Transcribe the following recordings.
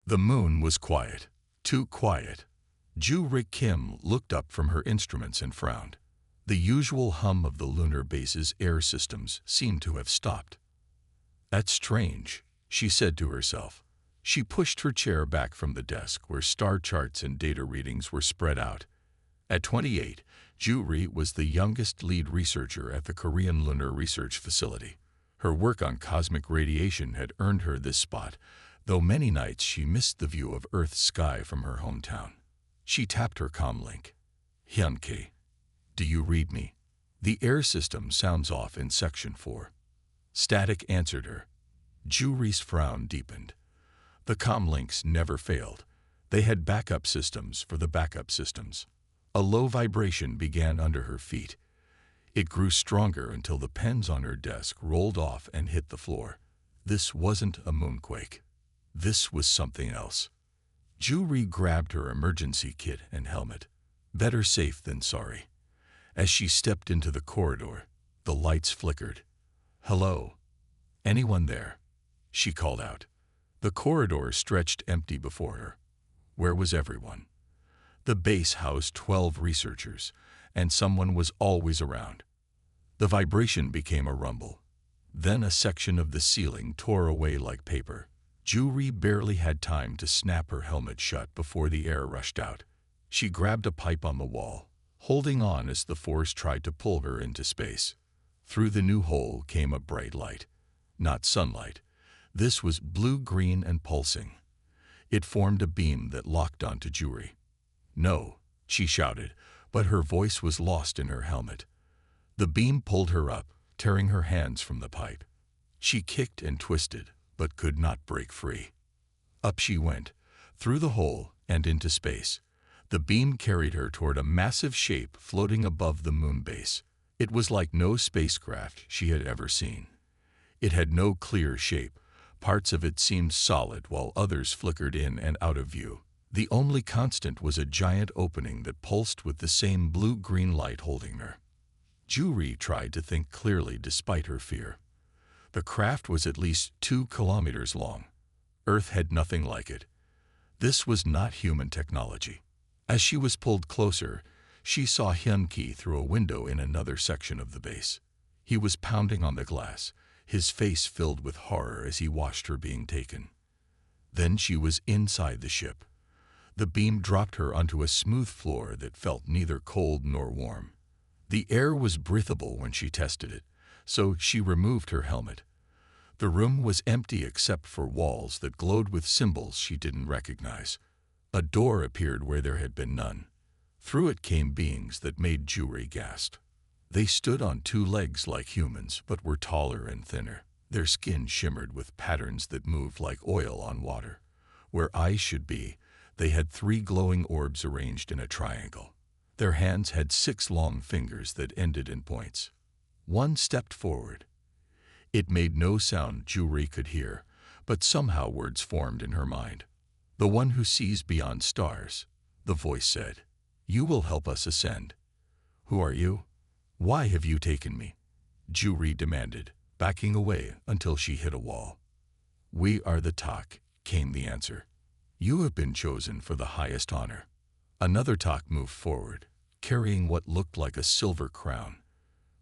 The moon was quiet, too quiet. Ju-ri Kim looked up from her instruments and frowned. The usual hum of the lunar base's air systems seemed to have stopped. "That's strange," she said to herself. She pushed her chair back from the desk where star charts and data readings were spread out. At 28, Ju-ri was the youngest lead researcher at the Korean Lunar Research Facility. Her work on cosmic radiation had earned her this spot, though many nights she missed the view of Earth's sky from her hometown. She tapped her comlink. "Hyun-ki, do you read me? The air system sounds off in Section 4. Static answered her. Ju-ri's frown deepened. The comlinks never failed. They had backup systems for the backup systems. A low vibration began under her feet. It grew stronger until the pens on her desk rolled off and hit the floor. This wasn't a moonquake. This was something else. Ju-ri grabbed her emergency kit and helmet. Better safe than sorry. As she stepped into the corridor, the lights flickered. "Hello? Anyone there?" she called out. The corridor stretched empty before her. Where was everyone? The base housed 12 researchers, and someone was always around. The vibration became a rumble. Then a section of the ceiling tore away like paper. Ju-ri barely had time to snap her helmet shut before the air rushed out. She grabbed a pipe on the wall, holding on as the force tried to pull her into space. Through the new hole came a bright light. Not sunlight. This was blue-green and pulsing. It formed a beam that locked onto Ju-ri. "No," she shouted, but her voice was lost in her helmet. The beam pulled her up, tearing her hands from the pipe. She kicked and twisted, but could not break free. Up she went, through the hole and into space. The beam carried her toward a massive shape floating above the moon base. It was like no spacecraft she had ever seen. It had no clear shape. Parts of it seemed solid while others flickered in and out of view. The only constant was a giant opening that pulsed with the same blue-green light holding her. Ju-ri tried to think clearly despite her fear. The craft was at least 2 kilometers long. Earth had nothing like it. This was not human technology. As she was pulled closer, she saw Hyun-ki through a window in another section of the base. He was pounding on the glass, his face filled with horror as he watched her being taken. Then she was inside the ship. The beam dropped her onto a smooth floor that felt neither cold nor warm. The air was breathable when she tested it, so she removed her helmet. The room was empty except for walls that glowed with symbols she didn't recognize. A door appeared where there had been none. Through it came beings that made Ju-ri gasp. They stood on 2 legs like humans, but were taller and thinner. Their skin shimmered with patterns that moved like oil on water. Where eyes should be, they had 3 glowing orbs arranged in a triangle. Their hands had 6 long fingers that ended in points. One stepped forward. It made no sound Ju-ri could hear, but somehow words formed in her mind. "The one who sees beyond stars," the voice said. "You will help us ascend." "Who are you? Why have you taken me?" Ju-ri demanded, backing away until she hit a wall. "We are the Tak," came the answer. "You have been chosen for the highest honor." Another Tak moved forward, carrying what looked like a silver crown.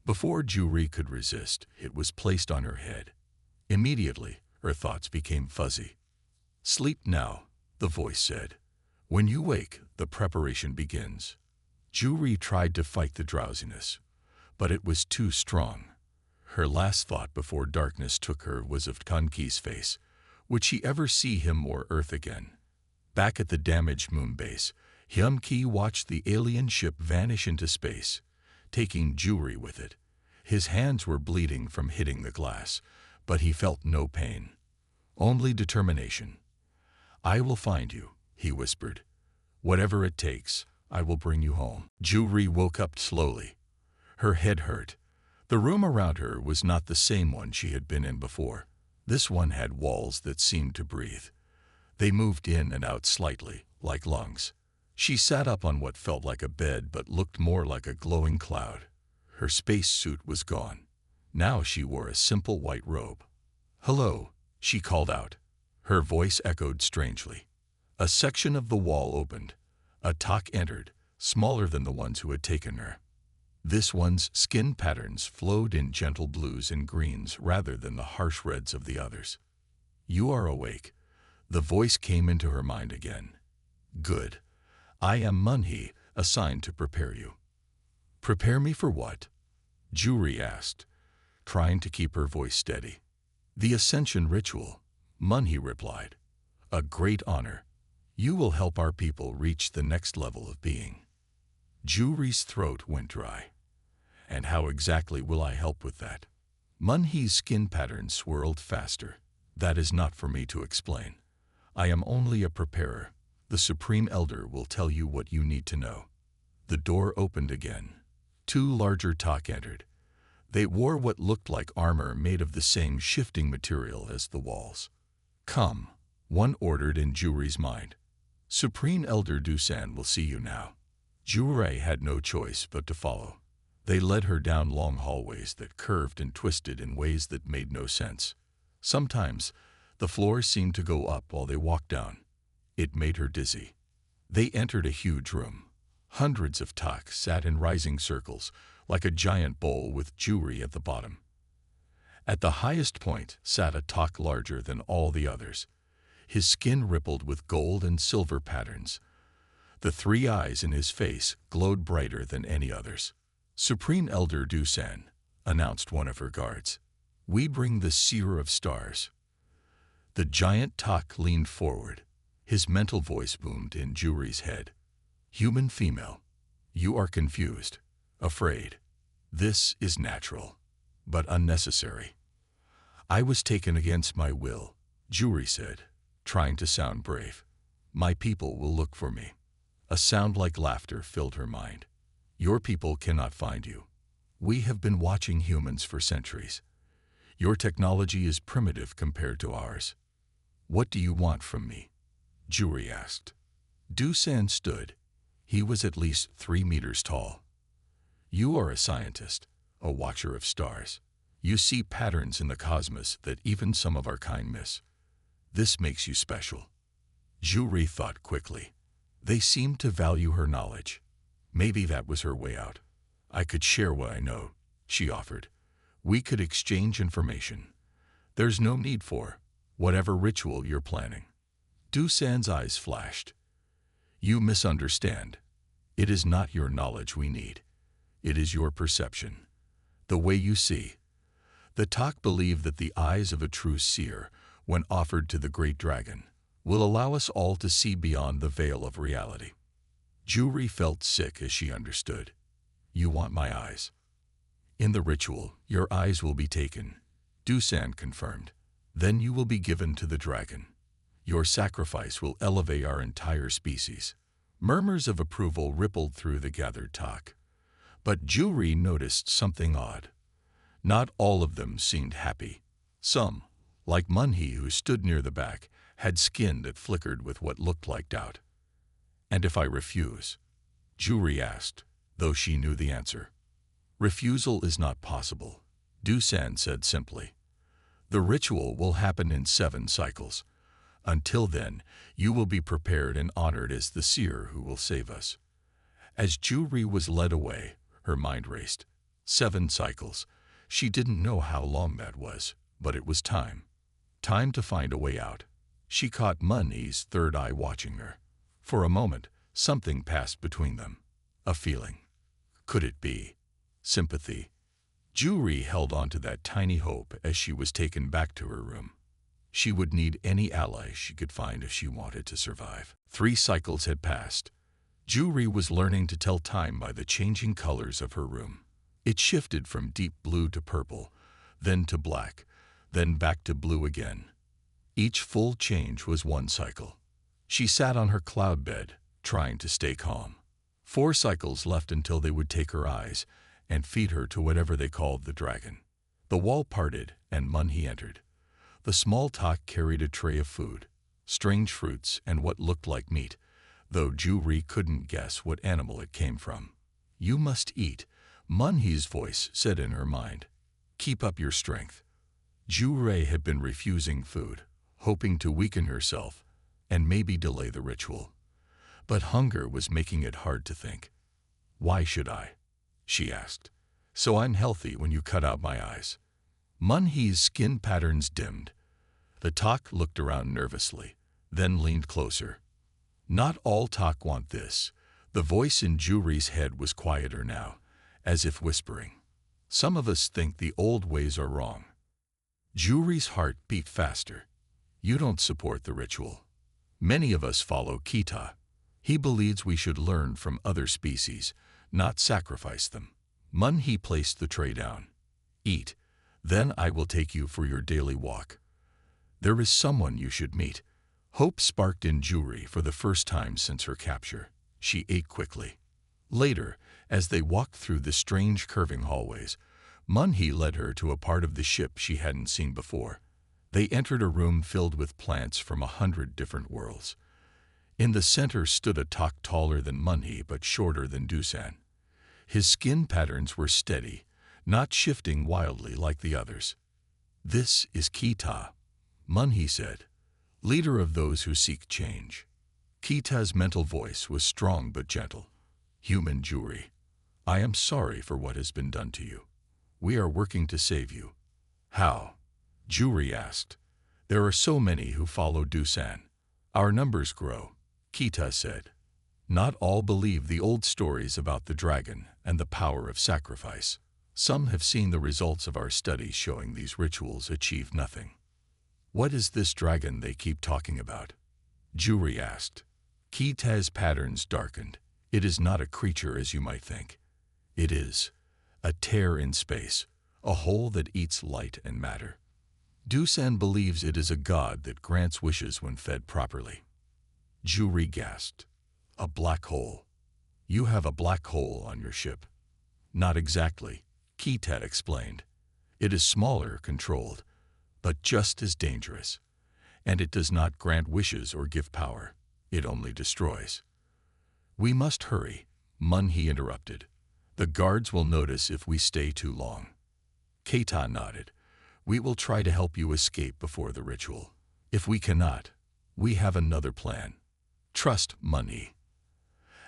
Before Ju-ri could resist, it was placed on her head. Immediately, her thoughts became fuzzy. "Sleep now," the voice said. "When you wake, the preparation begins." Ju-ri tried to fight the drowsiness, but it was too strong. Her last thought before darkness took her was of Hyun-ki's face. Would she ever see him or Earth again? Back at the damaged moon base, Hyun-ki watched the alien ship vanish into space, taking Ju-ri with it. His hands were bleeding from hitting the glass, but he felt no pain. Only determination. "I will find you," he whispered. "Whatever it takes, I will bring you home." Ju-ri woke up slowly. Her head hurt. The room around her was not the same one she had been in before. This one had walls that seemed to breathe. They moved in and out slightly, like lungs. She sat up on what felt like a bed but looked more like a glowing cloud. Her space suit was gone. Now she wore a simple white robe. "Hello," she called out. Her voice echoed strangely. A section of the wall opened. A talk entered, smaller than the ones who had taken her. This one's skin patterns flowed in gentle blues and greens rather than the harsh reds of the others. "You are awake." The voice came into her mind again. "Good. I am Munhi, assigned to prepare you." "Prepare me for what?" Juri asked, trying to keep her voice steady. "The ascension ritual," Munhi replied. "A great honor. You will help our people reach the next level of being." Juri's throat went dry. "And how exactly will I help with that?" Munhi's skin pattern swirled faster. "That is not for me to explain. I am only a preparer. The Supreme Elder will tell you what you need to know." The door opened again. Two larger talk entered. They wore what looked like armor made of the same shifting material as the walls. "Come," one ordered in Juri's mind. "Supreme Elder Dusan will see you now." Juri had no choice but to follow. They led her down long hallways that curved and twisted in ways that made no sense. Sometimes, the floors seemed to go up while they walked down. It made her dizzy. They entered a huge room. Hundreds of talk sat in rising circles, like a giant bowl with Juri at the bottom. At the highest point sat a talk larger than all the others. His skin rippled with gold and silver patterns. The three eyes in his face glowed brighter than any others. "Supreme Elder Dusan," announced one of her guards. "We bring the Seer of Stars." The giant talk leaned forward. His mental voice boomed in Juri's head. "Human female, you are confused, afraid. This is natural, but unnecessary." "I was taken against my will," Juri said, trying to sound brave. "My people will look for me." A sound like laughter filled her mind. "Your people cannot find you. We have been watching humans for centuries. Your technology is primitive compared to ours." "What do you want from me?" Juri asked. Dusan stood. He was at least 3 meters tall. "You are a scientist, a watcher of stars. You see patterns in the cosmos that even some of our kind miss. This makes you special." Juri thought quickly. They seemed to value her knowledge. Maybe that was her way out. "I could share what I know," she offered. "We could exchange information. There's no need for whatever ritual you're planning." Dusan's eyes flashed. "You misunderstand. It is not your knowledge we need. It is your perception. The way you see." The talk believed that the eyes of a true seer, when offered to the great dragon, will allow us all to see beyond the veil of reality. Juri felt sick as she understood. "You want my eyes?" "In the ritual, your eyes will be taken," Dusan confirmed. "Then you will be given to the dragon. Your sacrifice will elevate our entire species." Murmurs of approval rippled through the gathered talk. But Juri noticed something odd. Not all of them seemed happy. Some, like Munhi who stood near the back, had skin that flickered with what looked like doubt. "And if I refuse?" Juri asked, though she knew the answer. "Refusal is not possible," Dusan said simply. "The ritual will happen in 7 cycles. Until then, you will be prepared and honored as the seer who will save us." As Juri was led away, her mind raced. 7 cycles. She didn't know how long that was, but it was time. Time to find a way out. She caught Munhi's third eye watching her. For a moment, something passed between them. A feeling. Could it be sympathy? Juri held on to that tiny hope as she was taken back to her room. She would need any ally she could find if she wanted to survive. 3 cycles had passed. Juri was learning to tell time by the changing colors of her room. It shifted from deep blue to purple, then to black, then back to blue again. Each full change was 1 cycle. She sat on her cloud bed, trying to stay calm. 4 cycles left until they would take her eyes and feed her to whatever they called the dragon. The wall parted and Munhi entered. The small talk carried a tray of food, strange fruits and what looked like meat, though Juri couldn't guess what animal it came from. "You must eat," Munhi's voice said in her mind. "Keep up your strength." Juri had been refusing food, hoping to weaken herself, and maybe delay the ritual. But hunger was making it hard to think. Why should I? She asked. So I'm healthy when you cut out my eyes. Mun-hee's skin patterns dimmed. The Tak looked around nervously, then leaned closer. Not all Tak want this. The voice in Juri's head was quieter now, as if whispering. Some of us think the old ways are wrong. Juri's heart beat faster. You don't support the ritual. Many of us follow Kita. He believes we should learn from other species, not sacrifice them. Mun-hee placed the tray down. Eat, then I will take you for your daily walk. There is someone you should meet. Hope sparked in Juri for the first time since her capture. She ate quickly. Later, as they walked through the strange curving hallways, Mun-hee led her to a part of the ship she hadn't seen before. They entered a room filled with plants from 100 different worlds. In the center stood a Tak taller than Mun-hee but shorter than Dusan. His skin patterns were steady, not shifting wildly like the others. This is Kita, Mun-hee said, leader of those who seek change. Kita's mental voice was strong but gentle. Human Juri, I am sorry for what has been done to you. We are working to save you. How? Juri asked. There are so many who follow Dusan. Our numbers grow, Kita said. Not all believe the old stories about the dragon and the power of sacrifice. Some have seen the results of our studies showing these rituals achieve nothing. What is this dragon they keep talking about? Juri asked. Kita's patterns darkened. It is not a creature as you might think. It is a tear in space, a hole that eats light and matter. Dusan believes it is a god that grants wishes when fed properly. Juri gasped. A black hole. You have a black hole on your ship. Not exactly, Kita explained. It is smaller, controlled, but just as dangerous. And it does not grant wishes or give power. It only destroys. We must hurry, Mun-hee interrupted. The guards will notice if we stay too long. Kita nodded. We will try to help you escape before the ritual. If we cannot, we have another plan. Trust Mun-hee.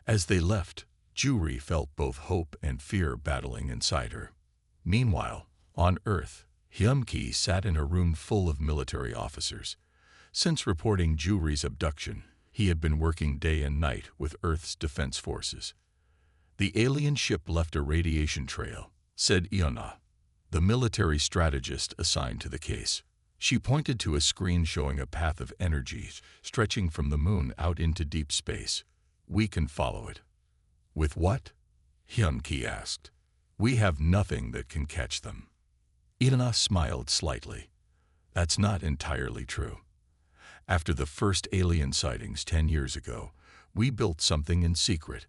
As they left, Juri felt both hope and fear battling inside her. Meanwhile, on Earth, Hyum-ki sat in a room full of military officers. Since reporting Juri's abduction, he had been working day and night with Earth's defense forces. The alien ship left a radiation trail, said Iona, the military strategist assigned to the case. She pointed to a screen showing a path of energy stretching from the moon out into deep space. We can follow it. With what? Hyum-ki asked. We have nothing that can catch them. Iona smiled slightly. That's not entirely true. After the first alien sightings 10 years ago, we built something in secret.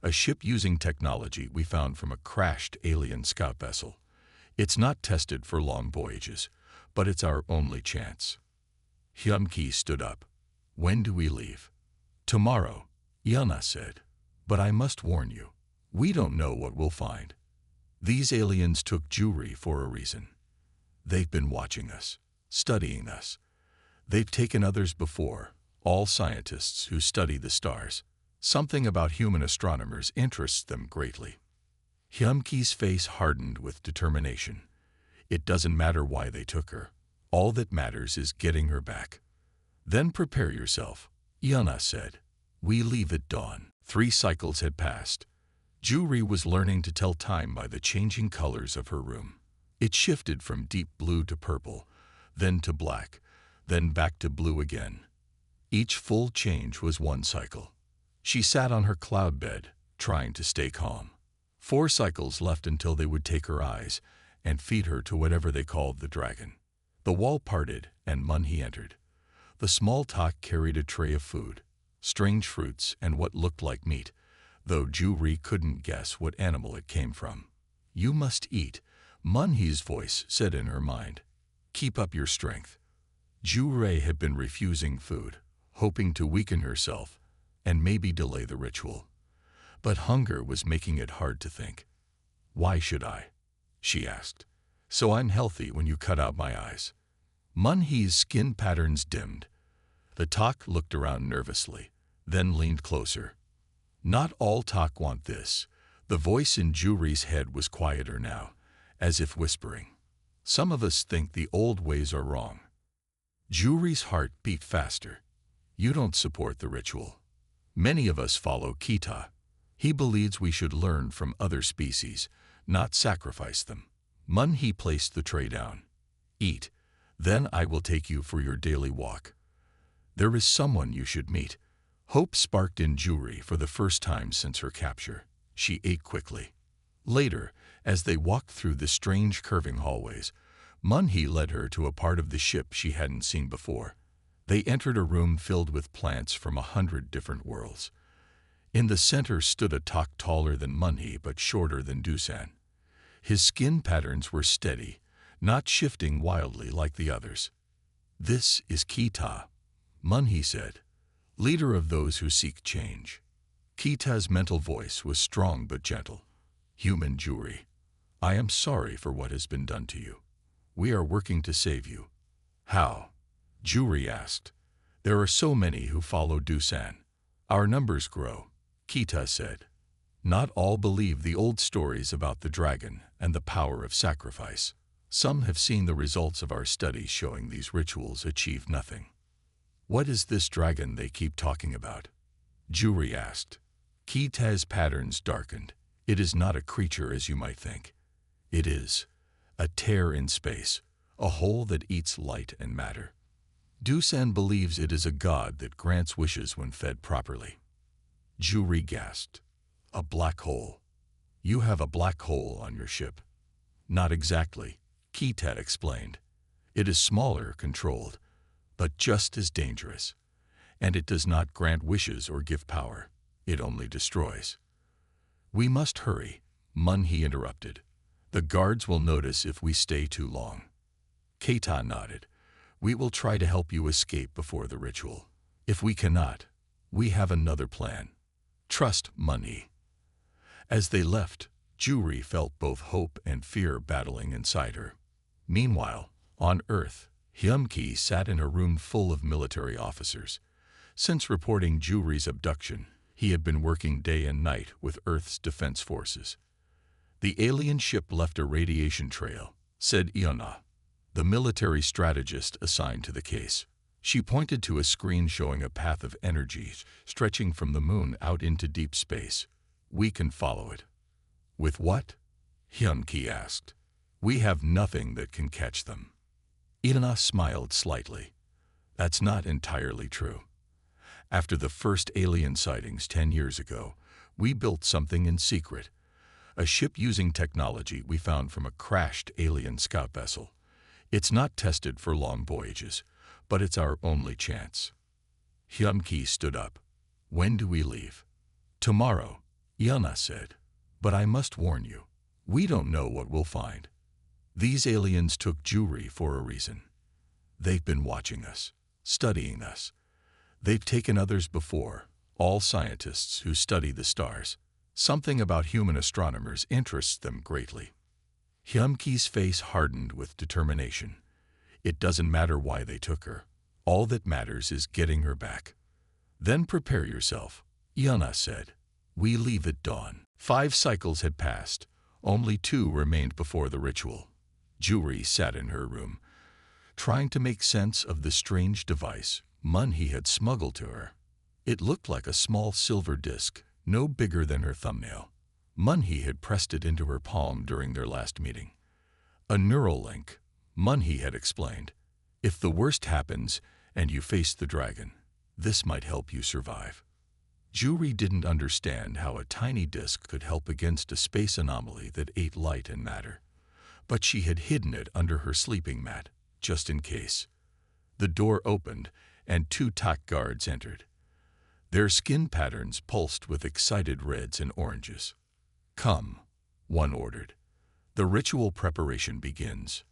A ship using technology we found from a crashed alien scout vessel. It's not tested for long voyages, but it's our only chance. Hyum-ki stood up. When do we leave? Tomorrow, Iona said. But I must warn you, we don't know what we'll find. These aliens took Juri for a reason. They've been watching us, studying us. They've taken others before, all scientists who study the stars. Something about human astronomers interests them greatly. Hyum-ki's face hardened with determination. It doesn't matter why they took her. All that matters is getting her back. Then prepare yourself, Iona said. We leave at dawn. 3 cycles had passed. Juri was learning to tell time by the changing colors of her room. It shifted from deep blue to purple, then to black, then back to blue again. Each full change was 1 cycle. She sat on her cloud bed, trying to stay calm. 4 cycles left until they would take her eyes and feed her to whatever they called the dragon. The wall parted and Mun-hee entered. The small Tak carried a tray of food, strange fruits and what looked like meat, though Juri couldn't guess what animal it came from. You must eat, Mun-hee's voice said in her mind. Keep up your strength. Juri had been refusing food, hoping to weaken herself and maybe delay the ritual. But hunger was making it hard to think. Why should I? She asked. So I'm healthy when you cut out my eyes. Mun-hee's skin patterns dimmed. The Tak looked around nervously, then leaned closer. Not all Tak want this. The voice in Juri's head was quieter now, as if whispering. Some of us think the old ways are wrong. Juri's heart beat faster. You don't support the ritual. Many of us follow Kita. He believes we should learn from other species, not sacrifice them. Munhi placed the tray down. Eat, then I will take you for your daily walk. There is someone you should meet. Hope sparked in Juri for the first time since her capture. She ate quickly. Later, as they walked through the strange curving hallways, Munhi led her to a part of the ship she hadn't seen before. They entered a room filled with plants from 100 different worlds. In the center stood a Tak taller than Munhi but shorter than Dusan. His skin patterns were steady, not shifting wildly like the others. This is Kita, Munhi said, leader of those who seek change. Kita's mental voice was strong but gentle. Human Juri, I am sorry for what has been done to you. We are working to save you. How? Juri asked. There are so many who follow Dusan. Our numbers grow, Kita said. Not all believe the old stories about the dragon and the power of sacrifice. Some have seen the results of our studies showing these rituals achieve nothing. What is this dragon they keep talking about? Juri asked. Kita's patterns darkened. It is not a creature as you might think. It is a tear in space, a hole that eats light and matter. Dusan believes it is a god that grants wishes when fed properly. Juri gasped. A black hole. You have a black hole on your ship. Not exactly, Kita explained. It is smaller, controlled, but just as dangerous. And it does not grant wishes or give power. It only destroys. We must hurry, Munhi interrupted. The guards will notice if we stay too long. Kita nodded. We will try to help you escape before the ritual. If we cannot, we have another plan. Trust Munhi. As they left, Juri felt both hope and fear battling inside her. Meanwhile, on Earth, Hyumki sat in a room full of military officers. Since reporting Juri's abduction, he had been working day and night with Earth's defense forces. The alien ship left a radiation trail, said Iona, the military strategist assigned to the case. She pointed to a screen showing a path of energy stretching from the moon out into deep space. We can follow it. With what? Hyunki asked. We have nothing that can catch them. Iona smiled slightly. That's not entirely true. After the first alien sightings 10 years ago, we built something in secret. A ship using technology we found from a crashed alien scout vessel. It's not tested for long voyages, but it's our only chance. Hyunki stood up. When do we leave? Tomorrow, Iona said. But I must warn you, we don't know what we'll find. These aliens took Juri for a reason. They've been watching us, studying us. They've taken others before, all scientists who study the stars. Something about human astronomers interests them greatly. Hyumki's face hardened with determination. It doesn't matter why they took her. All that matters is getting her back. Then prepare yourself, Iona said. We leave at dawn. 5 cycles had passed. Only 2 remained before the ritual. Juri sat in her room, trying to make sense of the strange device Munhi had smuggled to her. It looked like a small silver disc, no bigger than her thumbnail. Munhi had pressed it into her palm during their last meeting. A neural link, Munhi had explained. If the worst happens and you face the dragon, this might help you survive. Juri didn't understand how a tiny disc could help against a space anomaly that ate light and matter. But she had hidden it under her sleeping mat, just in case. The door opened, and 2 Tak guards entered. Their skin patterns pulsed with excited reds and oranges. Come, one ordered. The ritual preparation begins.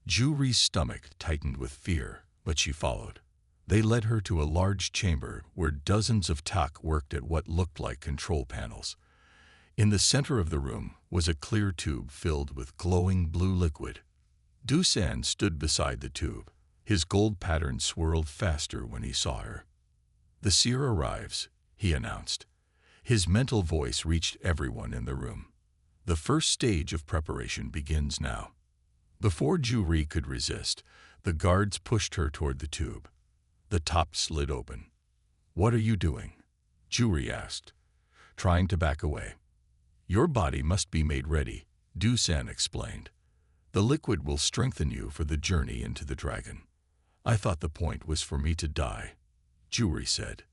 Juri's stomach tightened with fear, but she followed. They led her to a large chamber where dozens of Tak worked at what looked like control panels. In the center of the room was a clear tube filled with glowing blue liquid. Dusan stood beside the tube. His gold pattern swirled faster when he saw her. "The seer arrives," he announced. His mental voice reached everyone in the room. "The first stage of preparation begins now." Before Ju-Ri could resist, the guards pushed her toward the tube. The top slid open. "What are you doing?" Ju-Ri asked, trying to back away. "Your body must be made ready," Du-San explained. "The liquid will strengthen you for the journey into the dragon." "I thought the point was for me to die," Ju-Ri said.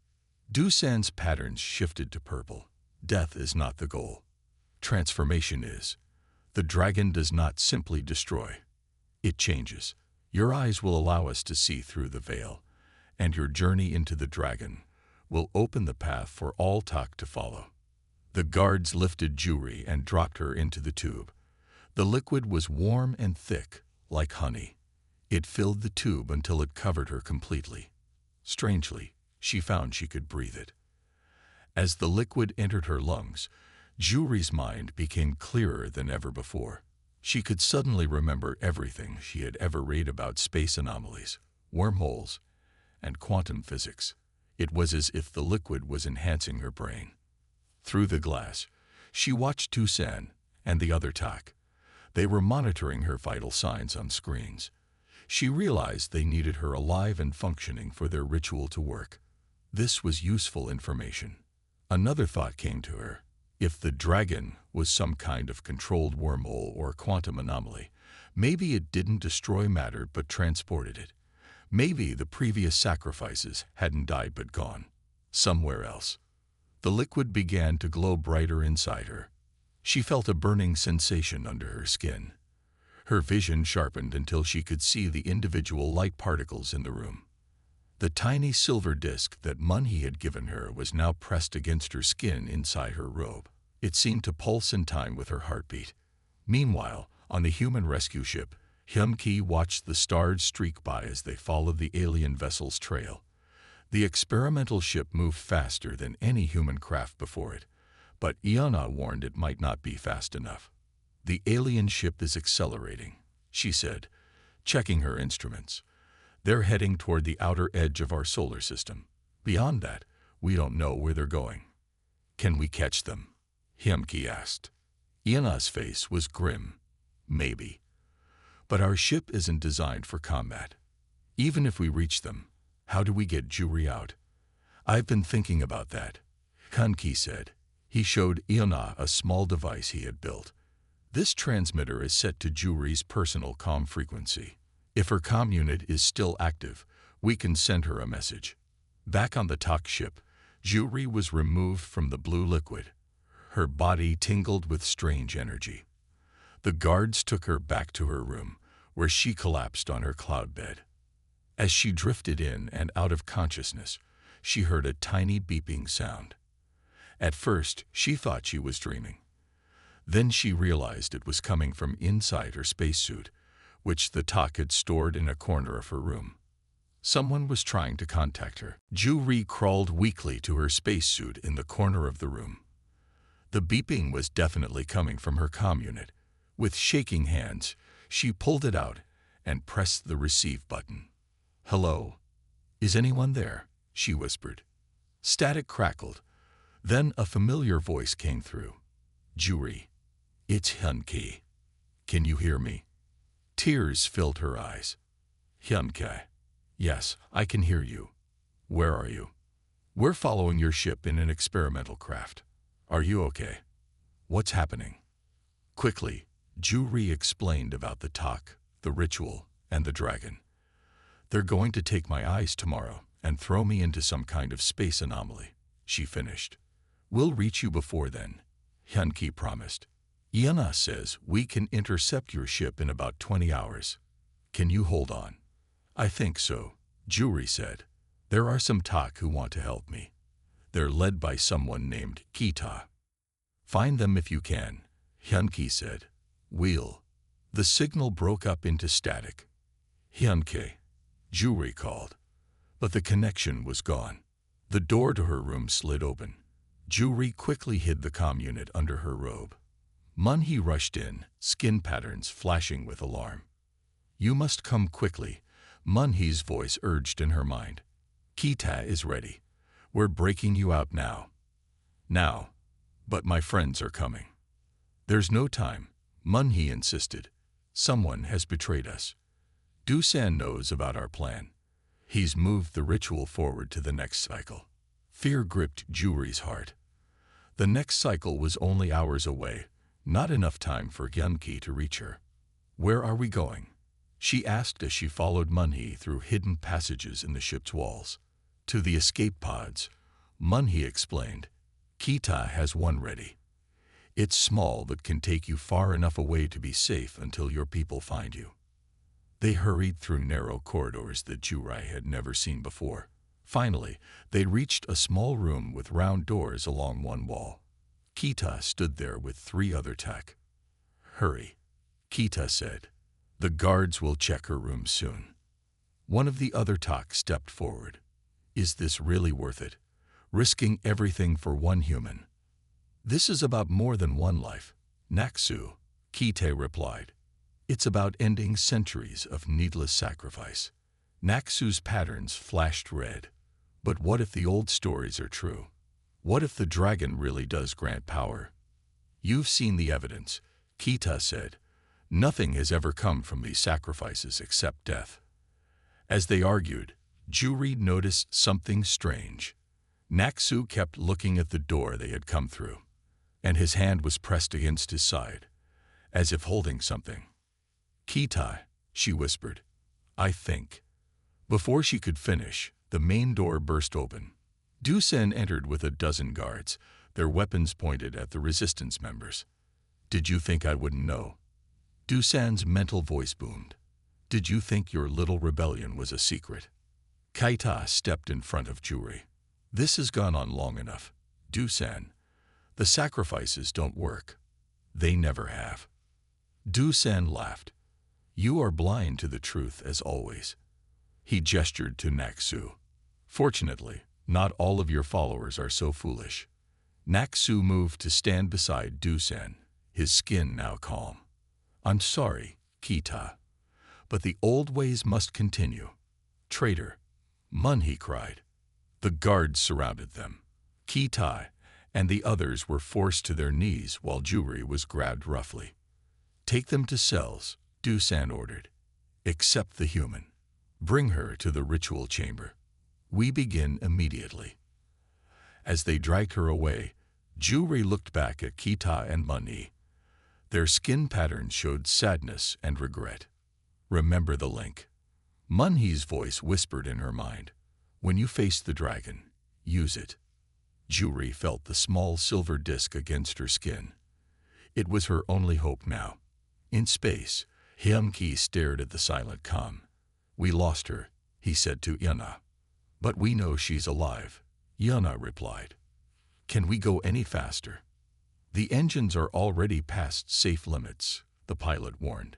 Du-San's patterns shifted to purple. "Death is not the goal. Transformation is. The dragon does not simply destroy. It changes. Your eyes will allow us to see through the veil, and your journey into the dragon will open the path for all Tak to follow." The guards lifted Ju-Ri and dropped her into the tube. The liquid was warm and thick, like honey. It filled the tube until it covered her completely. Strangely, she found she could breathe it. As the liquid entered her lungs, Ju-Ri's mind became clearer than ever before. She could suddenly remember everything she had ever read about space anomalies, wormholes, and quantum physics. It was as if the liquid was enhancing her brain. Through the glass, she watched Du-San and the other Tak. They were monitoring her vital signs on screens. She realized they needed her alive and functioning for their ritual to work. This was useful information. Another thought came to her. If the dragon was some kind of controlled wormhole or quantum anomaly, maybe it didn't destroy matter but transported it. Maybe the previous sacrifices hadn't died but gone somewhere else. The liquid began to glow brighter inside her. She felt a burning sensation under her skin. Her vision sharpened until she could see the individual light particles in the room. The tiny silver disc that Munhee had given her was now pressed against her skin inside her robe. It seemed to pulse in time with her heartbeat. Meanwhile, on the human rescue ship, Hyun-Ki watched the stars streak by as they followed the alien vessel's trail. The experimental ship moved faster than any human craft before it, but Iona warned it might not be fast enough. "The alien ship is accelerating," she said, checking her instruments. "They're heading toward the outer edge of our solar system. Beyond that, we don't know where they're going." "Can we catch them?" Hyun-Ki asked. Iona's face was grim. "Maybe. But our ship isn't designed for combat. Even if we reach them, how do we get Ju-Ri out?" "I've been thinking about that," Hyun-Ki said. He showed Iona a small device he had built. "This transmitter is set to Ju-Ri's personal comm frequency. If her comm unit is still active, we can send her a message." Back on the Tak ship, Ju-Ri was removed from the blue liquid. Her body tingled with strange energy. The guards took her back to her room, where she collapsed on her cloud bed. As she drifted in and out of consciousness, she heard a tiny beeping sound. At first, she thought she was dreaming. Then she realized it was coming from inside her spacesuit, which the Tak had stored in a corner of her room. Someone was trying to contact her. Ju-Ri crawled weakly to her spacesuit in the corner of the room. The beeping was definitely coming from her comm unit. With shaking hands, she pulled it out and pressed the receive button. "Hello? Is anyone there?" she whispered. Static crackled. Then a familiar voice came through. "Ju-Ri, it's Hyun-Ki. Can you hear me?" Tears filled her eyes. "Hyun-Ki, yes, I can hear you. Where are you?" "We're following your ship in an experimental craft. Are you okay? What's happening?" Quickly, Ju-Ri explained about the Tak, the ritual, and the dragon. "They're going to take my eyes tomorrow and throw me into some kind of space anomaly," she finished. "We'll reach you before then," Hyun-Ki promised. "Iona says we can intercept your ship in about 20 hours. Can you hold on?" "I think so," Ju-Ri said. "There are some Tak who want to help me. They're led by someone named Kita. Find them if you can," Hyun-Ki said. "We'll." The signal broke up into static. "Hyun-Ki," Ju-Ri called. But the connection was gone. The door to her room slid open. Ju-Ri quickly hid the comm unit under her robe. Munhee rushed in, skin patterns flashing with alarm. "You must come quickly. Munhee's voice urged in her mind. Kita is ready. We're breaking you out now. Now. But my friends are coming. There's no time, Munhee insisted. Someone has betrayed us. Dusan knows about our plan. He's moved the ritual forward to the next cycle. Fear gripped Juri's heart. The next cycle was only hours away, not enough time for Hyunki to reach her. Where are we going? She asked as she followed Munhee through hidden passages in the ship's walls. To the escape pods, Munhee explained. Kita has one ready. It's small but can take you far enough away to be safe until your people find you. They hurried through narrow corridors that Juri had never seen before. Finally, they reached a small room with round doors along one wall. Kita stood there with 3 other tech. Hurry, Kita said. The guards will check her room soon. One of the other tech stepped forward. Is this really worth it? Risking everything for one human? This is about more than one life, Naksu, Kite replied. It's about ending centuries of needless sacrifice. Naksu's patterns flashed red. But what if the old stories are true? What if the dragon really does grant power? You've seen the evidence, Kita said. Nothing has ever come from these sacrifices except death. As they argued, Juri noticed something strange. Naksu kept looking at the door they had come through, and his hand was pressed against his side, as if holding something. Kita, she whispered. I think. Before she could finish, the main door burst open. Dusan entered with a dozen guards, their weapons pointed at the resistance members. Did you think I wouldn't know? Dusan's mental voice boomed. Did you think your little rebellion was a secret? Kaita stepped in front of Juri. This has gone on long enough. Dusan, the sacrifices don't work. They never have. Dusan laughed. You are blind to the truth as always. He gestured to Naksu. Fortunately, not all of your followers are so foolish. Naksu moved to stand beside Dusan, his skin now calm. I'm sorry, Kita, but the old ways must continue. Traitor, Munhee cried. The guards surrounded them. Kita and the others were forced to their knees while Juri was grabbed roughly. Take them to cells, Dusan ordered. Except the human. Bring her to the ritual chamber. We begin immediately. As they dragged her away, Juri looked back at Kita and Munhee. Their skin patterns showed sadness and regret. Remember the link. Munhee's voice whispered in her mind. When you face the dragon, use it. Juri felt the small silver disc against her skin. It was her only hope now. In space, Hyunki stared at the silent calm. We lost her, he said to Yuna. But we know she's alive, Yuna replied. Can we go any faster? The engines are already past safe limits, the pilot warned.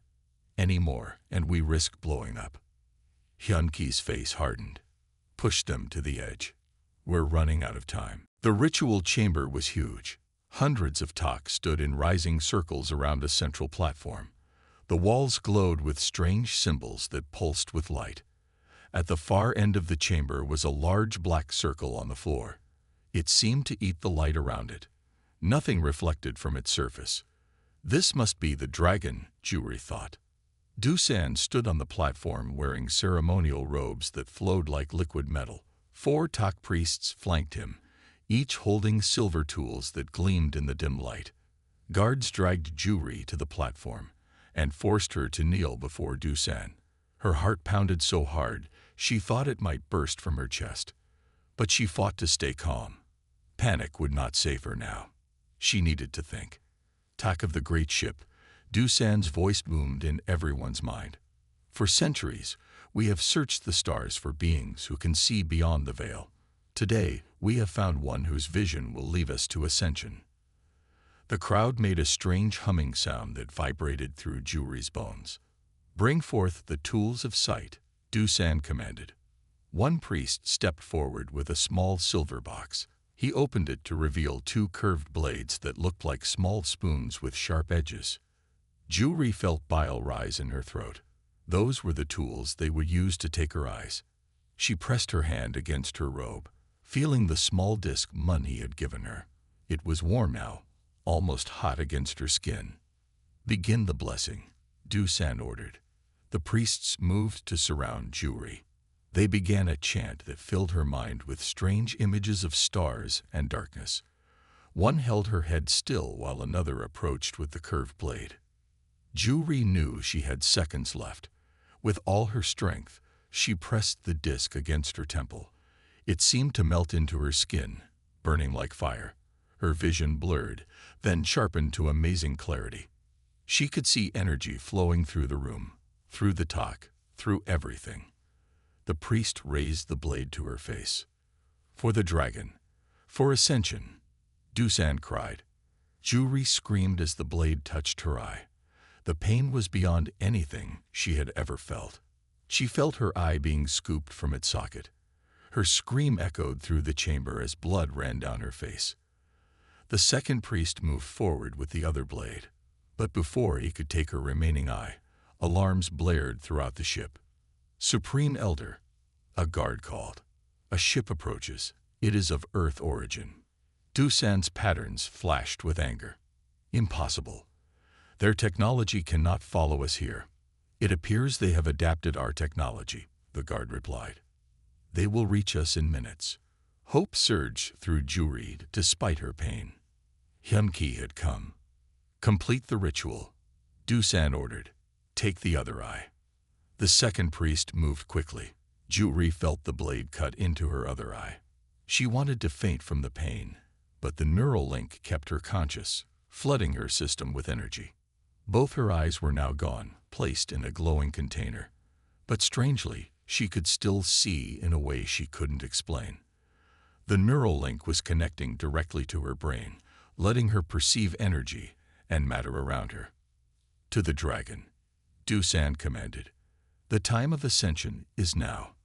Any more, and we risk blowing up. Hyunki's face hardened. Push them to the edge. We're running out of time. The ritual chamber was huge. Hundreds of talks stood in rising circles around a central platform. The walls glowed with strange symbols that pulsed with light. At the far end of the chamber was a large black circle on the floor. It seemed to eat the light around it. Nothing reflected from its surface. This must be the dragon, Juri thought. Dusan stood on the platform wearing ceremonial robes that flowed like liquid metal. 4 talk priests flanked him, each holding silver tools that gleamed in the dim light. Guards dragged Juri to the platform and forced her to kneel before Dusan. Her heart pounded so hard, she thought it might burst from her chest. But she fought to stay calm. Panic would not save her now. She needed to think. Talk of the great ship, Dusan's voice boomed in everyone's mind. For centuries, we have searched the stars for beings who can see beyond the veil. Today, we have found one whose vision will lead us to ascension. The crowd made a strange humming sound that vibrated through Juri's bones. Bring forth the tools of sight, Dusan commanded. One priest stepped forward with a small silver box. He opened it to reveal 2 curved blades that looked like small spoons with sharp edges. Juri felt bile rise in her throat. Those were the tools they would use to take her eyes. She pressed her hand against her robe, feeling the small disc Munhi had given her. It was warm now, almost hot against her skin. "Begin the blessing," Dusan ordered. The priests moved to surround Juri. They began a chant that filled her mind with strange images of stars and darkness. One held her head still while another approached with the curved blade. Juri knew she had seconds left. With all her strength, she pressed the disc against her temple. It seemed to melt into her skin, burning like fire. Her vision blurred, then sharpened to amazing clarity. She could see energy flowing through the room, through the talk, through everything. The priest raised the blade to her face. "For the dragon, for ascension," Dusan cried. Juri screamed as the blade touched her eye. The pain was beyond anything she had ever felt. She felt her eye being scooped from its socket. Her scream echoed through the chamber as blood ran down her face. The second priest moved forward with the other blade. But before he could take her remaining eye, alarms blared throughout the ship. "Supreme Elder," a guard called. "A ship approaches. It is of Earth origin." Dusan's patterns flashed with anger. "Impossible. Their technology cannot follow us here. It appears they have adapted our technology," the guard replied. "They will reach us in minutes." Hope surged through Juri despite her pain. Hyunki had come. "Complete the ritual," Dusan ordered. "Take the other eye." The second priest moved quickly. Juri felt the blade cut into her other eye. She wanted to faint from the pain, but the neural link kept her conscious, flooding her system with energy. Both her eyes were now gone, placed in a glowing container. But strangely, she could still see in a way she couldn't explain. The neural link was connecting directly to her brain, letting her perceive energy and matter around her. "To the dragon," Dusan commanded. "The time of ascension is now."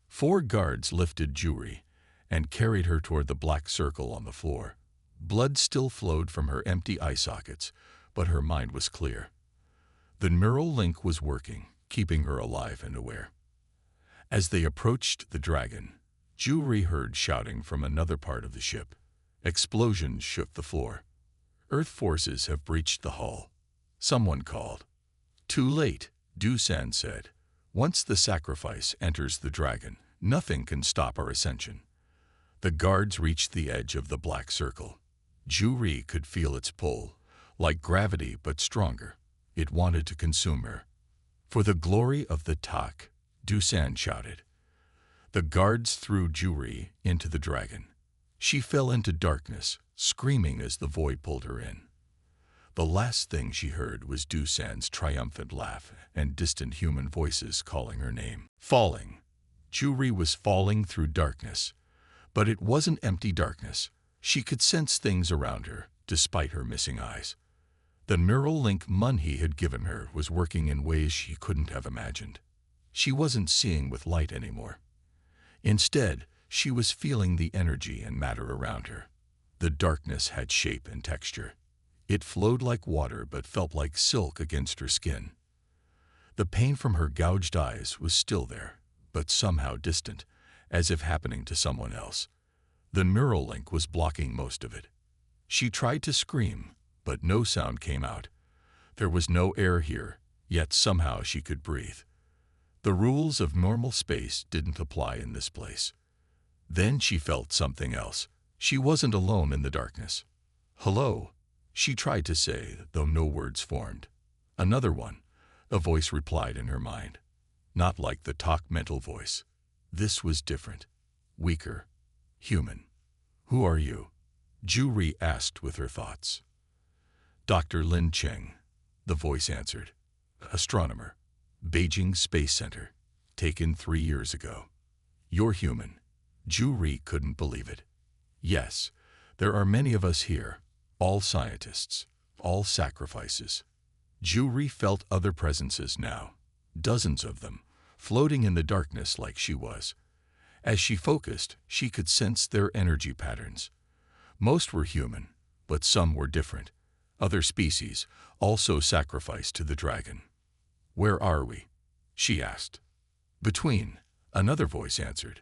4 guards lifted Juri and carried her toward the black circle on the floor. Blood still flowed from her empty eye sockets, but her mind was clear. The neural link was working, keeping her alive and aware. As they approached the dragon, Juri heard shouting from another part of the ship. Explosions shook the floor. "Earth forces have breached the hull," someone called. "Too late," Dusan said. "Once the sacrifice enters the dragon, nothing can stop our ascension." The guards reached the edge of the black circle. Juri could feel its pull, like gravity but stronger. It wanted to consume her. "For the glory of the Tak," Dusan shouted. The guards threw Juri into the dragon. She fell into darkness, screaming as the void pulled her in. The last thing she heard was Dusan's triumphant laugh and distant human voices calling her name. Falling. Juri was falling through darkness. But it wasn't empty darkness. She could sense things around her, despite her missing eyes. The neural link Munhi had given her was working in ways she couldn't have imagined. She wasn't seeing with light anymore. Instead, she was feeling the energy and matter around her. The darkness had shape and texture. It flowed like water but felt like silk against her skin. The pain from her gouged eyes was still there, but somehow distant, as if happening to someone else. The neural link was blocking most of it. She tried to scream, but no sound came out. There was no air here, yet somehow she could breathe. The rules of normal space didn't apply in this place. Then she felt something else. She wasn't alone in the darkness. "Hello," she tried to say, though no words formed. "Another one," a voice replied in her mind. Not like the talk mental voice. This was different, weaker, human. "Who are you?" Juri asked with her thoughts. "Dr. Lin Cheng," the voice answered. "Astronomer, Beijing Space Center, taken 3 years ago." "You're human." Juri couldn't believe it. "Yes, there are many of us here, all scientists, all sacrifices." Juri felt other presences now, dozens of them, floating in the darkness like she was. As she focused, she could sense their energy patterns. Most were human, but some were different. Other species, also sacrificed to the dragon. "Where are we?" she asked. Between, another voice answered.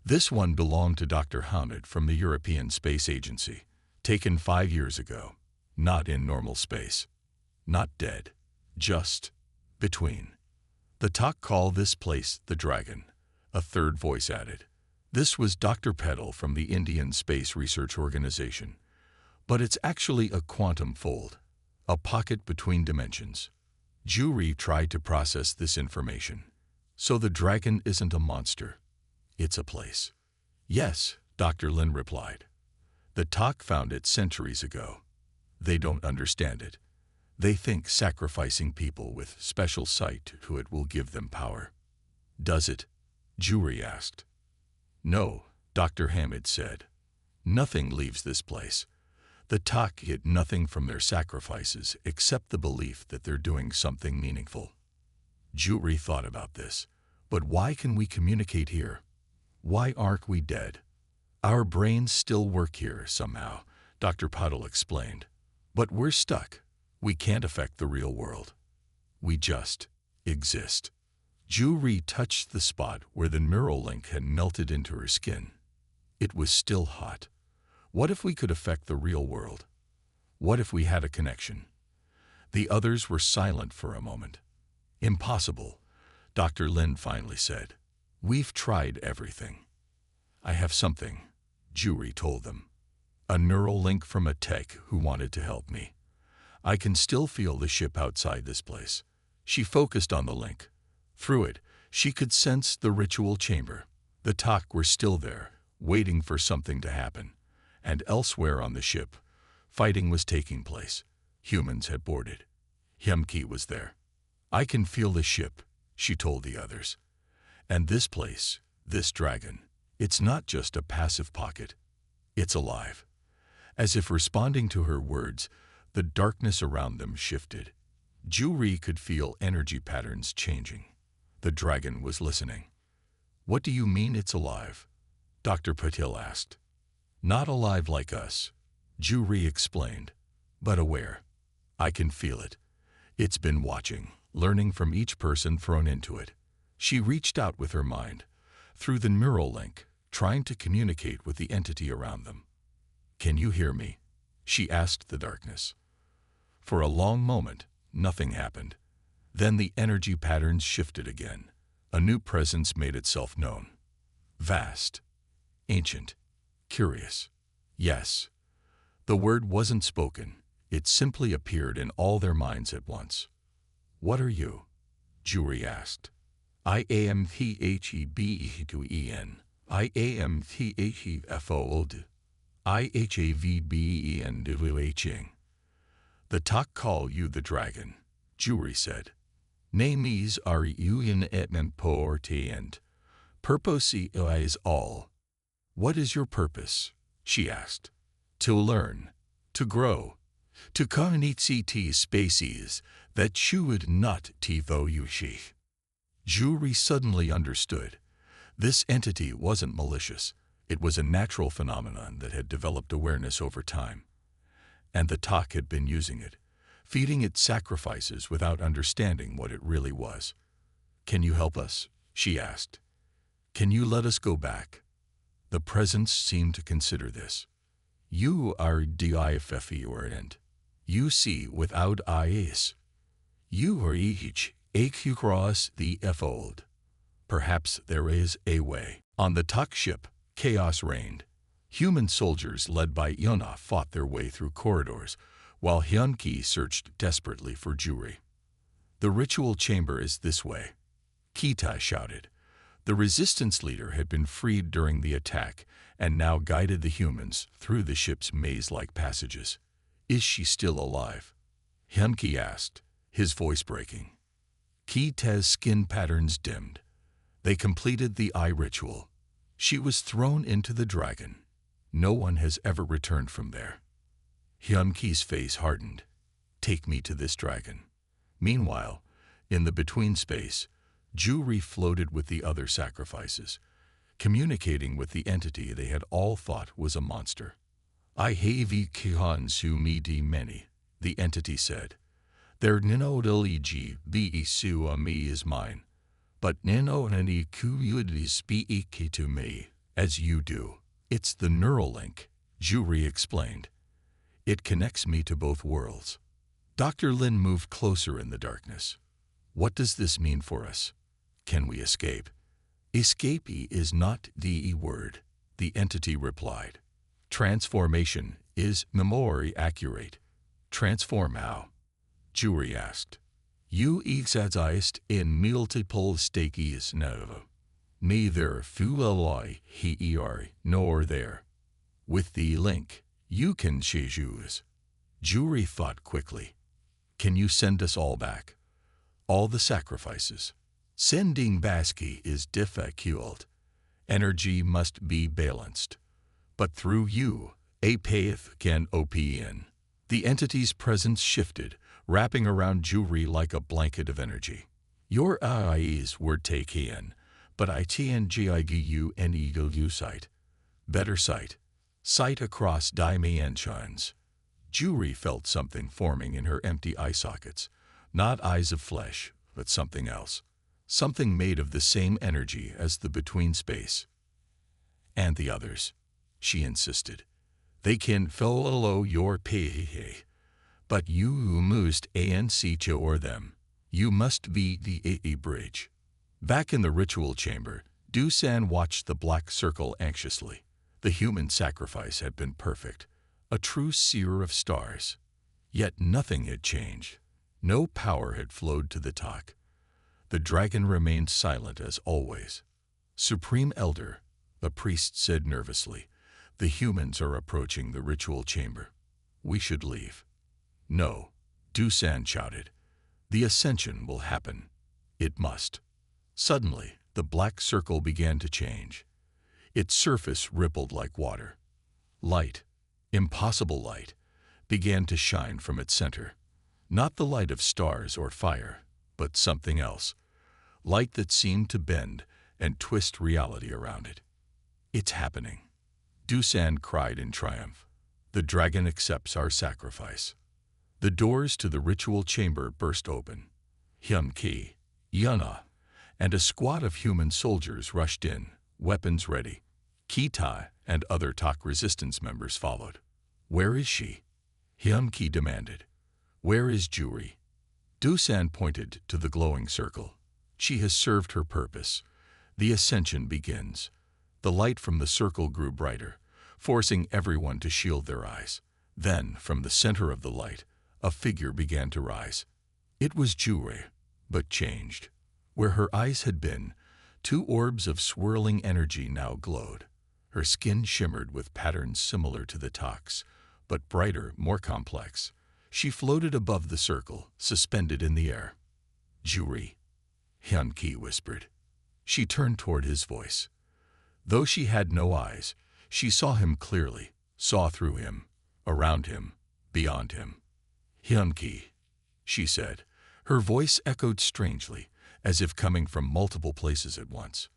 This one belonged to Dr. Hamid from the European Space Agency, taken 5 years ago. Not in normal space. Not dead. Just between. The talk call this place the Dragon, a third voice added. This was Dr. Petal from the Indian Space Research Organization. But it's actually a quantum fold, a pocket between dimensions. Juri tried to process this information. So the Dragon isn't a monster. It's a place. Yes, Dr. Lin replied. The talk found it centuries ago. They don't understand it. They think sacrificing people with special sight to it will give them power. Does it? Juri asked. No, Dr. Hamid said. Nothing leaves this place. The talk get nothing from their sacrifices except the belief that they're doing something meaningful. Juri thought about this. But why can we communicate here? Why aren't we dead? Our brains still work here somehow, Dr. Puddle explained. But we're stuck. We can't affect the real world. We just exist. Juri touched the spot where the neural link had melted into her skin. It was still hot. What if we could affect the real world? What if we had a connection? The others were silent for a moment. Impossible, Dr. Lin finally said. We've tried everything. I have something, Juri told them. A neural link from a tech who wanted to help me. I can still feel the ship outside this place. She focused on the link. Through it, she could sense the ritual chamber. The talk were still there, waiting for something to happen. And elsewhere on the ship, fighting was taking place. Humans had boarded. Hyumki was there. I can feel the ship, she told the others. And this place, this dragon, it's not just a passive pocket. It's alive. As if responding to her words, the darkness around them shifted. Juri could feel energy patterns changing. The dragon was listening. What do you mean it's alive? Dr. Patil asked. Not alive like us, Juri explained, but aware. I can feel it. It's been watching, learning from each person thrown into it. She reached out with her mind, through the neural link, trying to communicate with the entity around them. Can you hear me? She asked the darkness. For a long moment, nothing happened. Then the energy patterns shifted again. A new presence made itself known. Vast. Ancient. Curious. Yes. The word wasn't spoken. It simply appeared in all their minds at once. What are you? Juri asked. I am Theben. I am Thefod. IHAVBEN. The talk call you the dragon, Juri said. Names are UN important. Purpose is all. What is your purpose? She asked. To learn, to grow, to communicate species that should not tivo yushi. Juri suddenly understood. This entity wasn't malicious. It was a natural phenomenon that had developed awareness over time. And the talk had been using it, feeding it sacrifices without understanding what it really was. Can you help us? She asked. Can you let us go back? The presence seemed to consider this. You are different. You see without eyes. You are each across the fold. Perhaps there is a way. On the talk ship, chaos reigned. Human soldiers led by Yona fought their way through corridors, while Hyunki searched desperately for Juri. The ritual chamber is this way, Kita shouted. The resistance leader had been freed during the attack and now guided the humans through the ship's maze-like passages. Is she still alive? Hyunki asked, his voice breaking. Kita's skin patterns dimmed. They completed the eye ritual. She was thrown into the dragon. No one has ever returned from there. Hyunki's face hardened. Take me to this dragon. Meanwhile, in the between space, Juri floated with the other sacrifices, communicating with the entity they had all thought was a monster. I have kihan su mi di many, the entity said. Their ninodaliji be su mi is mine. but nano any could speak to me, as you do. It's the neural link, Juri explained. It connects me to both worlds. Dr. Lin moved closer in the darkness. What does this mean for us? Can we escape? Escape is not the word, the entity replied. Transformation is memory accurate. Transform how? Juri asked. You exist in multiple states now. Neither fully here nor there. With the link, you can choose. Juri thought quickly. Can you send us all back? All the sacrifices. Sending Baski is difficult. Energy must be balanced. But through you, a path can open. The entity's presence shifted, wrapping around Juri like a blanket of energy. Your eyes were taken, but I TNGIGU and eagle sight. Better sight. Sight across dimensions. Juri felt something forming in her empty eye sockets. Not eyes of flesh, but something else. Something made of the same energy as the between space. And the others, she insisted. They can follow your path. But you must ANC or them. You must be the AA bridge. Back in the ritual chamber, Dusan watched the black circle anxiously. The human sacrifice had been perfect, a true seer of stars. Yet nothing had changed. No power had flowed to the talk. The dragon remained silent as always. Supreme Elder, the priest said nervously, the humans are approaching the ritual chamber. We should leave. No, Dusan shouted. The ascension will happen. It must. Suddenly, the black circle began to change. Its surface rippled like water. Light, impossible light, began to shine from its center. Not the light of stars or fire, but something else. Light that seemed to bend and twist reality around it. It's happening. Dusan cried in triumph. The dragon accepts our sacrifice. The doors to the ritual chamber burst open. Hyun-Ki, Yuna, and a squad of human soldiers rushed in, weapons ready. Kita and other TOC resistance members followed. Where is she? Hyun-Ki demanded. Where is Juri? Dusan pointed to the glowing circle. She has served her purpose. The ascension begins. The light from the circle grew brighter, forcing everyone to shield their eyes. Then, from the center of the light, a figure began to rise. It was Juri, but changed. Where her eyes had been, two orbs of swirling energy now glowed. Her skin shimmered with patterns similar to the TOC's, but brighter, more complex. She floated above the circle, suspended in the air. Juri, Hyun-Ki whispered. She turned toward his voice. Though she had no eyes, she saw him clearly, saw through him, around him, beyond him. Hyun-Ki, she said. Her voice echoed strangely, as if coming from multiple places at once.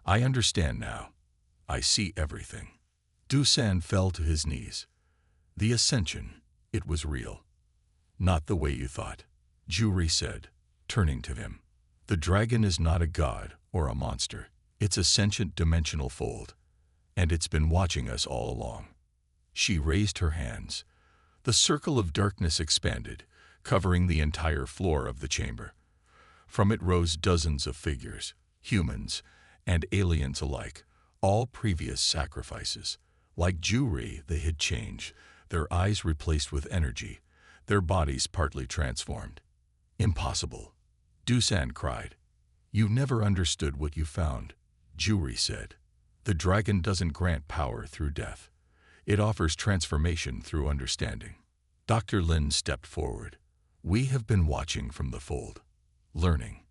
I understand now. I see everything. Dusan fell to his knees. The ascension, it was real. Not the way you thought, Juri said, turning to him. The dragon is not a god or a monster. It's a sentient dimensional fold, and it's been watching us all along. She raised her hands. The circle of darkness expanded, covering the entire floor of the chamber. From it rose dozens of figures, humans and aliens alike, all previous sacrifices. Like Juri, they had changed, their eyes replaced with energy, their bodies partly transformed. Impossible, Dusan cried. You never understood what you found, Juri said. The dragon doesn't grant power through death. It offers transformation through understanding. Dr. Lin stepped forward. We have been watching from the fold, learning.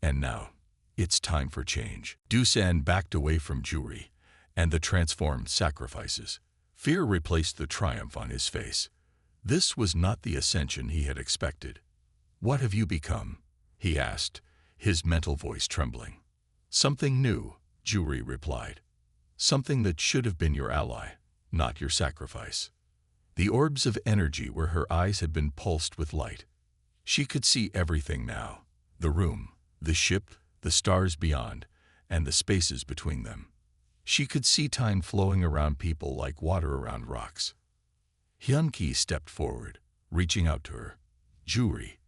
And now, it's time for change. Dusan backed away from Juri and the transformed sacrifices. Fear replaced the triumph on his face. This was not the ascension he had expected. What have you become? He asked, his mental voice trembling. Something new, Juri replied. Something that should have been your ally, not your sacrifice. The orbs of energy where her eyes had been pulsed with light. She could see everything now. The room, the ship, the stars beyond, and the spaces between them. She could see time flowing around people like water around rocks. Hyun-ki stepped forward, reaching out to her. "Juri,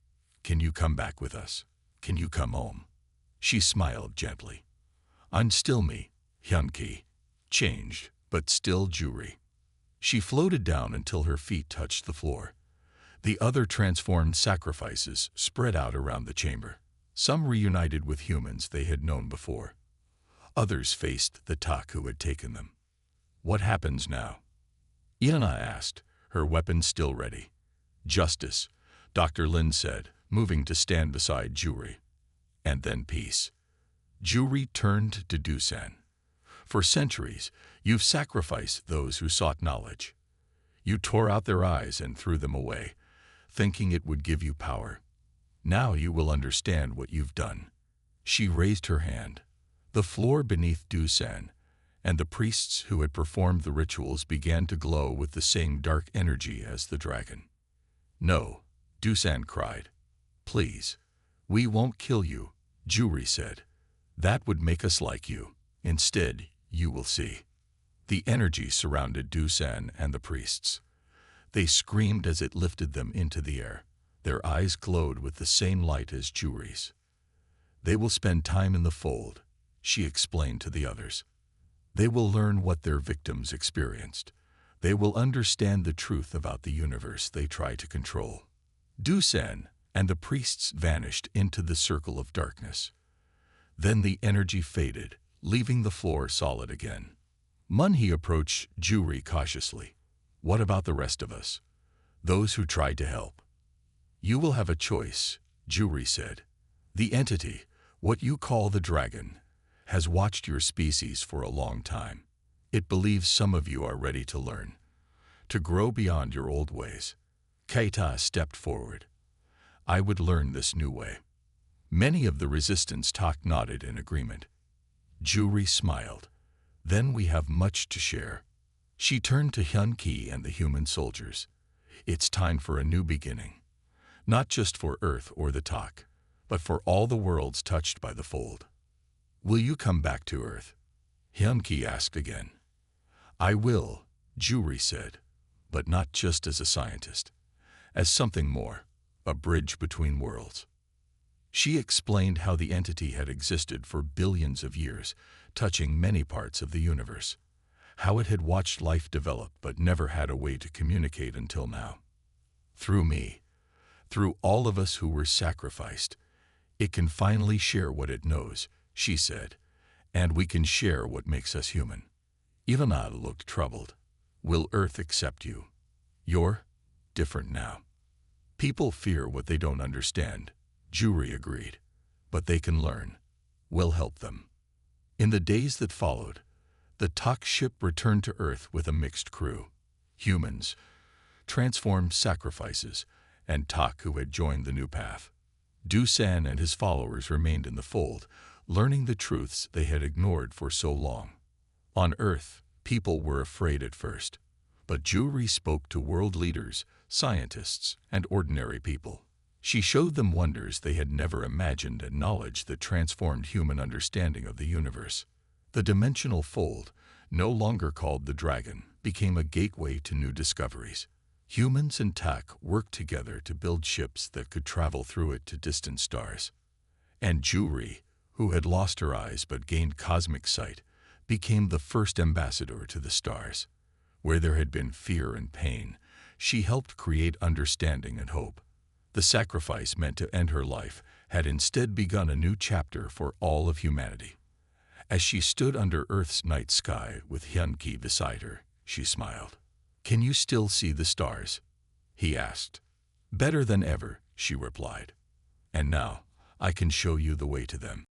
can you come back with us? Can you come home?" She smiled gently. "I'm still me, Hyun-ki. Changed, but still Juri." She floated down until her feet touched the floor. The other transformed sacrifices spread out around the chamber. Some reunited with humans they had known before. Others faced the Tak who had taken them. "What happens now?" Yana asked, her weapon still ready. "Justice," Dr. Lin said, moving to stand beside Juri. "And then peace." Juri turned to Dusan. "For centuries, you've sacrificed those who sought knowledge. You tore out their eyes and threw them away, thinking it would give you power. Now you will understand what you've done." She raised her hand. The floor beneath Dusan and the priests who had performed the rituals began to glow with the same dark energy as the dragon. "No," Dusan cried. "Please, we won't kill you," Juri said. "That would make us like you. Instead, you will see." The energy surrounded Dusan and the priests. They screamed as it lifted them into the air. Their eyes glowed with the same light as Juri's. "They will spend time in the fold," she explained to the others. "They will learn what their victims experienced. They will understand the truth about the universe they try to control." Dusan and the priests vanished into the circle of darkness. Then the energy faded, leaving the floor solid again. Munhee approached Juri cautiously. "What about the rest of us? Those who tried to help?" "You will have a choice," Juri said. "The entity, what you call the dragon, has watched your species for a long time. It believes some of you are ready to learn, to grow beyond your old ways." Keita stepped forward. "I would learn this new way." Many of the resistance nodded in agreement. Juri smiled. "Then we have much to share." She turned to Hyun-ki and the human soldiers. "It's time for a new beginning. Not just for Earth or the Tak, but for all the worlds touched by the fold." "Will you come back to Earth?" Hyun-ki asked again. "I will," Juri said, "but not just as a scientist. As something more, a bridge between worlds." She explained how the entity had existed for billions of years, touching many parts of the universe. How it had watched life develop but never had a way to communicate until now. "Through me, through all of us who were sacrificed, it can finally share what it knows," she said, "and we can share what makes us human." Ivana looked troubled. "Will Earth accept you? You're different now." "People fear what they don't understand," Juri agreed. "But they can learn. We'll help them." In the days that followed, the Tak ship returned to Earth with a mixed crew. Humans, transformed sacrifices, and Tak who had joined the new path. Dusan and his followers remained in the fold, learning the truths they had ignored for so long. On Earth, people were afraid at first, but Juri spoke to world leaders, scientists, and ordinary people. She showed them wonders they had never imagined and knowledge that transformed human understanding of the universe. The dimensional fold, no longer called the dragon, became a gateway to new discoveries. Humans and Tak worked together to build ships that could travel through it to distant stars. And Juri, who had lost her eyes but gained cosmic sight, became the first ambassador to the stars. Where there had been fear and pain, she helped create understanding and hope. The sacrifice meant to end her life had instead begun a new chapter for all of humanity. As she stood under Earth's night sky with Hyun-ki beside her, she smiled. "Can you still see the stars?" he asked. "Better than ever," she replied. "And now, I can show you the way to them."